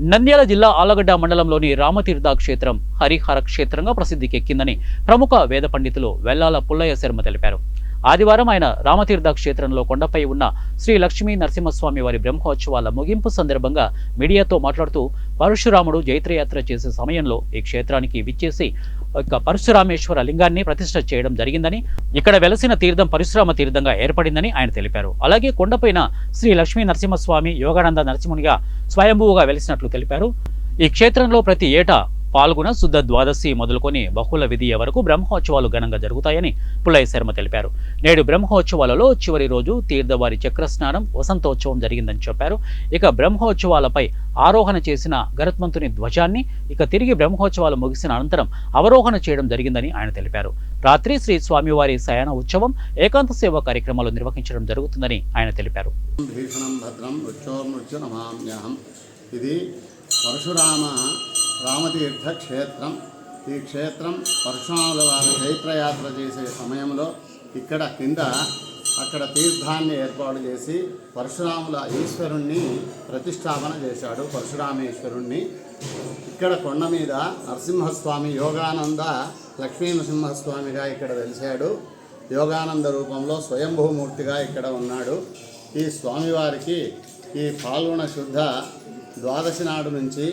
నంద్యాల జిల్లా ఆలగడ్డ మండలంలోని రామతీర్థ క్షేత్రం హరిహర క్షేత్రంగా ప్రసిద్ధికెక్కిందని ప్రముఖ వేద పండితులు వెల్లాల పుల్లయ్య శర్మ తెలిపారు. ఆదివారం ఆయన రామతీర్థ క్షేత్రంలో కొండపై ఉన్న శ్రీ లక్ష్మీ నరసింహస్వామి వారి బ్రహ్మోత్సవాల ముగింపు సందర్భంగా మీడియాతో మాట్లాడుతూ పరశురాముడు జైత్రయాత్ర చేసే సమయంలో ఈ క్షేత్రానికి విచ్చేసి పరశురామేశ్వర లింగాన్ని ప్రతిష్ఠ చేయడం జరిగిందని, ఇక్కడ వెలసిన తీర్థం పరశురామ తీర్థంగా ఏర్పడిందని ఆయన తెలిపారు. అలాగే కొండపైన శ్రీ లక్ష్మీ నరసింహస్వామి యోగానంద నరసింహునిగా స్వయంభువుగా వెలిసినట్లు తెలిపారు. ఈ క్షేత్రంలో ప్రతి ఏటా పాల్గొన శుద్ధ ద్వాదశి మొదలుకొని బహుళ విధియ వరకు బ్రహ్మోత్సవాలు ఘనంగా జరుగుతాయని పుల్లయ్య శర్మ తెలిపారు. నేడు బ్రహ్మోత్సవాలలో చివరి రోజు తీర్థవారి చక్రస్నానం వసంతోత్సవం జరిగిందని చెప్పారు. ఇక బ్రహ్మోత్సవాలపై ఆరోహణ చేసిన గరుత్మంతుని ధ్వజాన్ని తిరిగి బ్రహ్మోత్సవాలు ముగిసిన అనంతరం అవరోహణ చేయడం జరిగిందని ఆయన తెలిపారు. రాత్రి శ్రీ స్వామివారి శయన ఉత్సవం, ఏకాంత సేవ కార్యక్రమాలు నిర్వహించడం జరుగుతుందని ఆయన తెలిపారు. ఇది పరశురామ రామతీర్థ క్షేత్రం. ఈ క్షేత్రం పరశురాముల వారు జైత్రయాత్ర చేసే సమయంలో ఇక్కడ కింద అక్కడ తీర్థాన్ని ఏర్పాటు చేసి పరశురాముల ఈశ్వరుణ్ణి ప్రతిష్టాపన చేశాడు. పరశురామేశ్వరుణ్ణి ఇక్కడ కొండ మీద నరసింహస్వామి యోగానంద లక్ష్మీ నరసింహస్వామిగా ఇక్కడ వెలిశాడు. యోగానంద రూపంలో స్వయంభూమూర్తిగా ఇక్కడ ఉన్నాడు. ఈ స్వామివారికి ఈ పాల్గొన శుద్ధ ద్వాదశి నాడు నుంచి